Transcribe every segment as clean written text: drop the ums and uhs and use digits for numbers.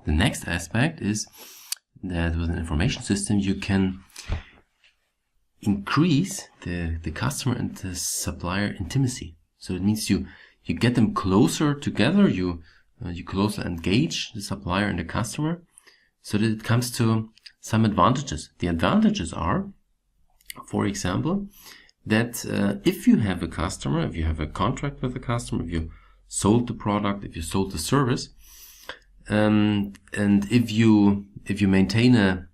The next aspect is that with an information system you can increase the customer and the supplier intimacy. So it means you get them closer together, you closer engage the supplier and the customer, so that it comes to some advantages. The advantages are, for example, that if you have a customer, if you have a contract with a customer, if you sold the product, if you sold the service, and if you maintain a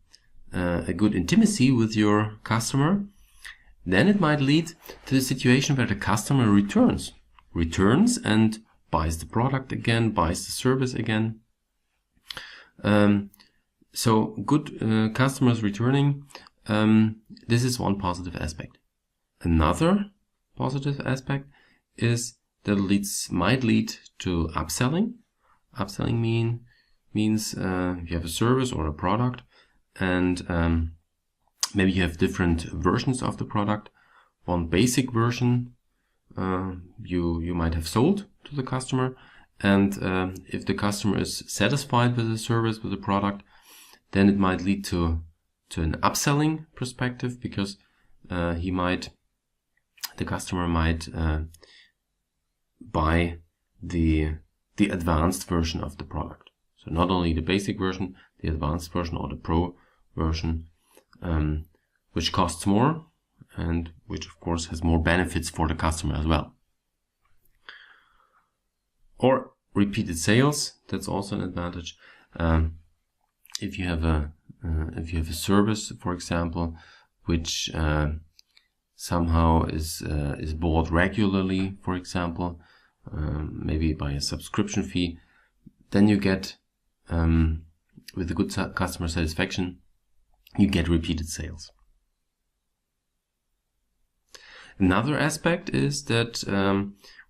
good intimacy with your customer, then it might lead to the situation where the customer returns and buys the product again, buys the service again. So good customers returning, this is one positive aspect. Another positive aspect is that might lead to upselling. Upselling means you have a service or a product, and maybe you have different versions of the product. One basic version you might have sold to the customer, and if the customer is satisfied with the service, with the product, then it might lead to an upselling perspective, because the customer might buy the advanced version of the product. So not only the basic version, the advanced version or the pro version, which costs more and which of course has more benefits for the customer as well. Or repeated sales, that's also an advantage. If you have a service, for example, which somehow is bought regularly, for example, maybe by a subscription fee, then you get, with the good customer satisfaction, you get repeated sales. Another aspect is that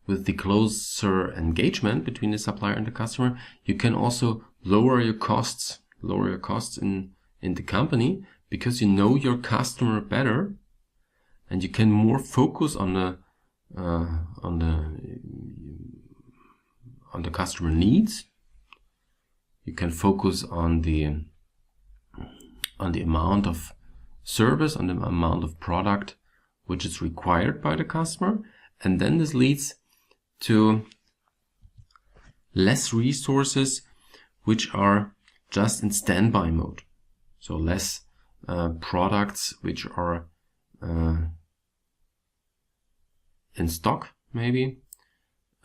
with the closer engagement between the supplier and the customer, you can also lower your costs in the company, because you know your customer better, and you can more focus on the customer needs. You can focus on the amount of service, on the amount of product which is required by the customer, and then this leads to less resources which are just in standby mode. So less products which are in stock, maybe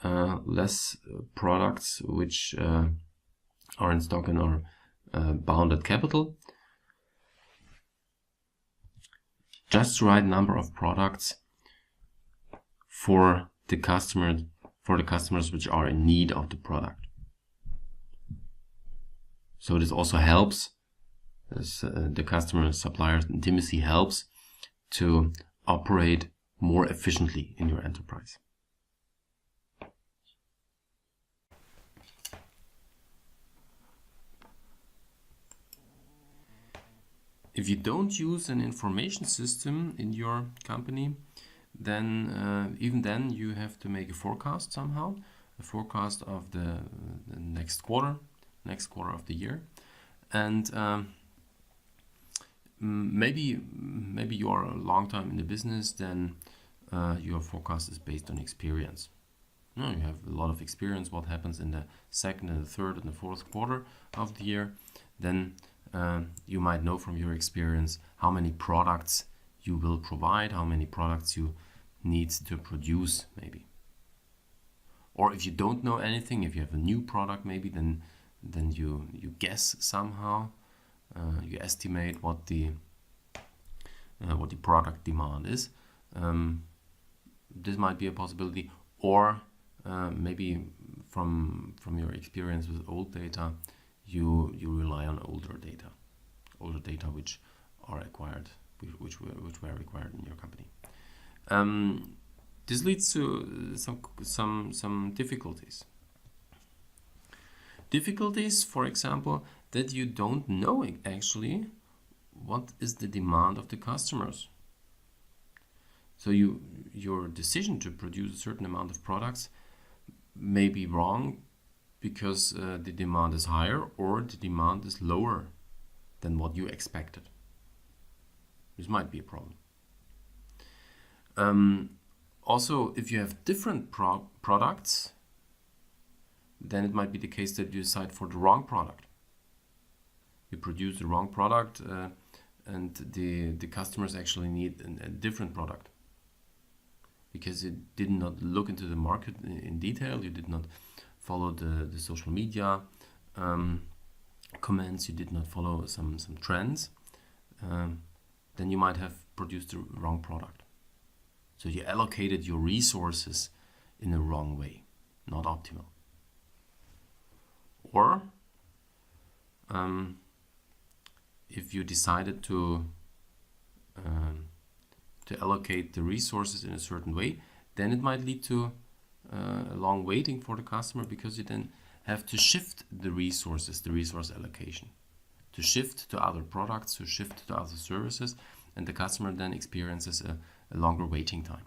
less products which are in stock and are bound at capital. Just the right number of products for the customers which are in need of the product. So this also helps, the customer supplier intimacy helps to operate more efficiently in your enterprise. If you don't use an information system in your company, then even then you have to make a forecast somehow, a forecast of the next quarter of the year, and maybe you are a long time in the business, then your forecast is based on experience. You have a lot of experience what happens in the second and the third and the fourth quarter of the year. Then you might know from your experience how many products you will provide, how many products you need to produce, maybe. Or if you don't know anything, if you have a new product, maybe then you guess somehow, you estimate what the product demand is. This might be a possibility, or maybe from your experience with old data, you rely on older data which are acquired, which were acquired in your company. This leads to some difficulties. Difficulties, for example, that you don't know actually what is the demand of the customers. So your decision to produce a certain amount of products may be wrong because the demand is higher or the demand is lower than what you expected. This might be a problem. Also, if you have different products, then it might be the case that you decide for the wrong product. You produce the wrong product and the customers actually need a different product because you did not look into the market in detail, you did not follow the social media comments, you did not follow some trends, then you might have produced the wrong product. So you allocated your resources in the wrong way, not optimal. Or if you decided to allocate the resources in a certain way, then it might lead to a long waiting for the customer, because you then have to shift the resources, the resource allocation, to shift to other products, to shift to other services, and the customer then experiences a longer waiting time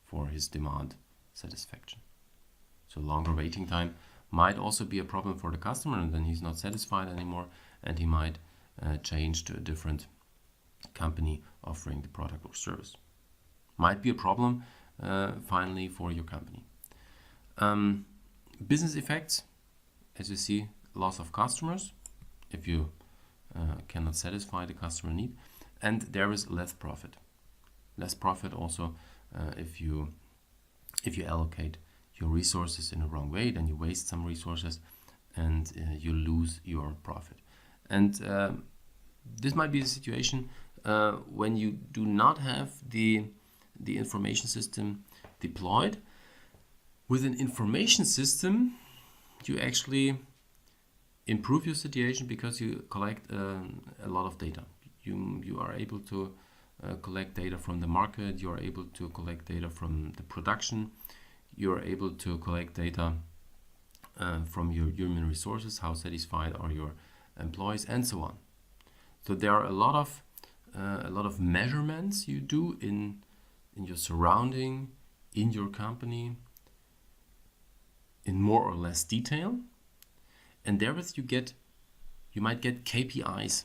for his demand satisfaction. So longer waiting time might also be a problem for the customer, and then he's not satisfied anymore, and he might change to a different company offering the product or service. Might be a problem finally for your company. Business effects, as you see, loss of customers if you cannot satisfy the customer need, and there is less profit. Less profit also if you allocate your resources in the wrong way, then you waste some resources and you lose your profit. And this might be the situation when you do not have the information system deployed. With an information system, you actually improve your situation because you collect a lot of data. You are able to collect data from the market, you are able to collect data from the production, you are able to collect data from your human resources, how satisfied are your employees, and so on. So there are a lot of measurements you do in your surrounding, in your company, in more or less detail, and therewith you might get KPIs.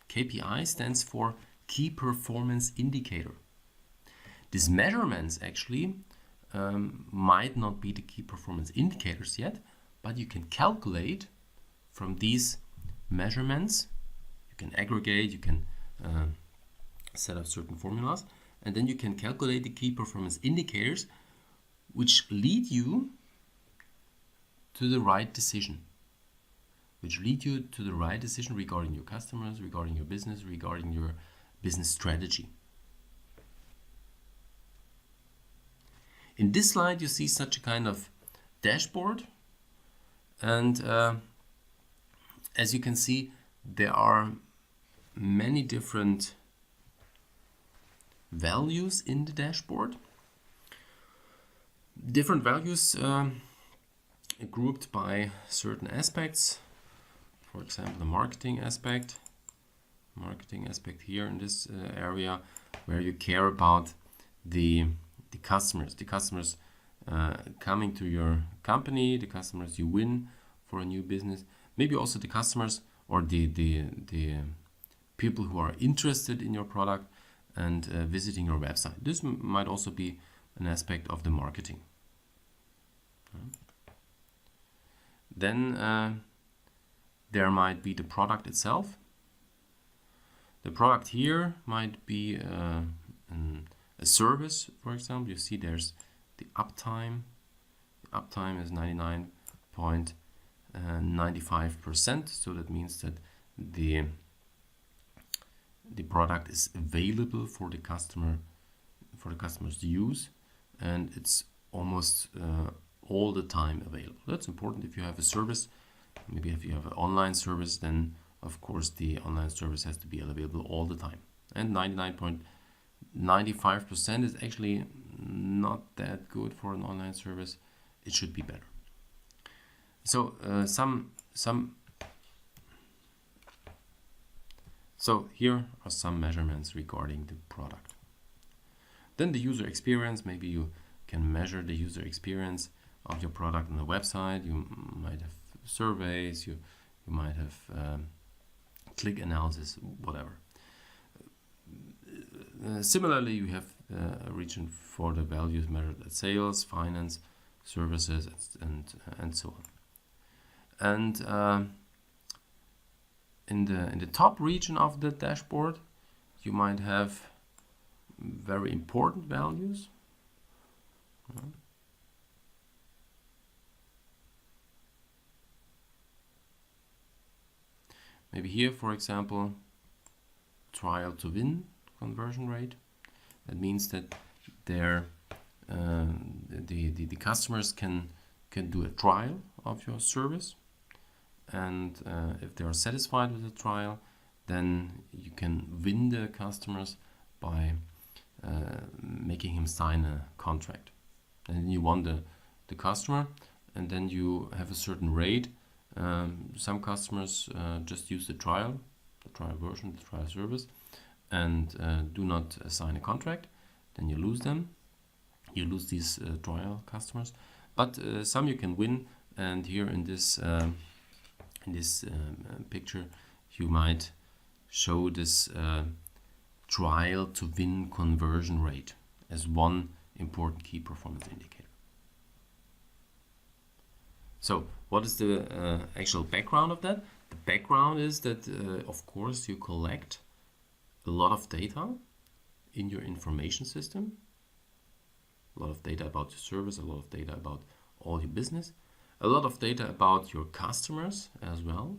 KPI stands for Key Performance Indicator. These measurements actually might not be the key performance indicators yet, but you can calculate from these measurements. You can aggregate, you can set up certain formulas, and then you can calculate the key performance indicators, which lead you to the right decision. Regarding your customers, regarding your business, regarding your business strategy. In this slide, you see such a kind of dashboard, and as you can see, there are many different values in the dashboard. Different values grouped by certain aspects. For example, the marketing aspect here in this area, where you care about the customers coming to your company, the customers you win for a new business, maybe also the customers or the people who are interested in your product and visiting your website. This might also be an aspect of the marketing. Then there might be the product itself. The product here might be a service, for example. You see there's the uptime. The uptime is 99.95%. So that means that the product is available for the customers to use, and it's almost all the time available. That's important. If you have a service, maybe if you have an online service, then of course the online service has to be available all the time. And 99.95% is actually not that good for an online service. It should be better. So So here are some measurements regarding the product. Then the user experience. Maybe you can measure the user experience of your product on the website. You might have surveys, you might have click analysis, whatever. Similarly, you have a region for the values measured at sales, finance, services, and so on. And in the top region of the dashboard, you might have very important values. Maybe here, for example, trial to win conversion rate. That means that the customers can do a trial of your service, and if they are satisfied with the trial, then you can win the customers by making him sign a contract. And then you won the customer, and then you have a certain rate. Some customers just use the trial version, the trial service, and do not sign a contract. Then you lose them. You lose these trial customers. But some you can win, and here in this picture, you might show this trial to win conversion rate as one important key performance indicator. So what is the actual background of that? The background is that, of course, you collect a lot of data in your information system, a lot of data about your service, a lot of data about all your business, a lot of data about your customers as well.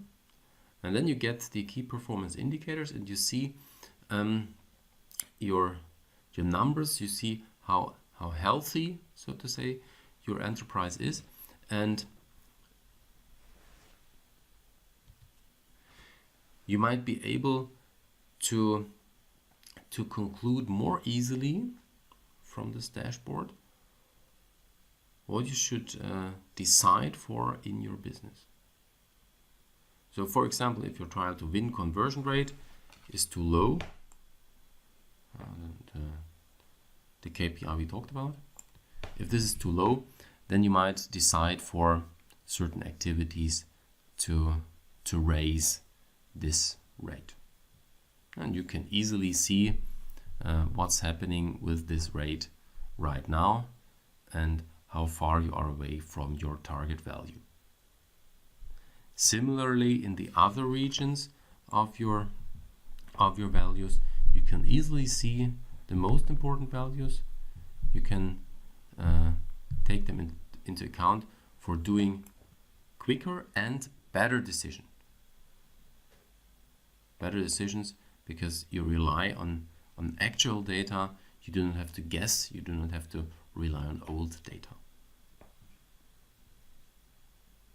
And then you get the key performance indicators, and you see your numbers. You see how healthy, so to say, your enterprise is, and you might be able to conclude more easily from this dashboard what you should decide for in your business. So, for example, if your trial to win conversion rate is too low, the KPI we talked about, if this is too low, then you might decide for certain activities to raise this rate. And you can easily see what's happening with this rate right now and how far you are away from your target value. Similarly, in the other regions of your values, you can easily see the most important values. You can take them into account for doing quicker and better decisions. Better decisions because you rely on actual data. You do not have to guess. You do not have to rely on old data.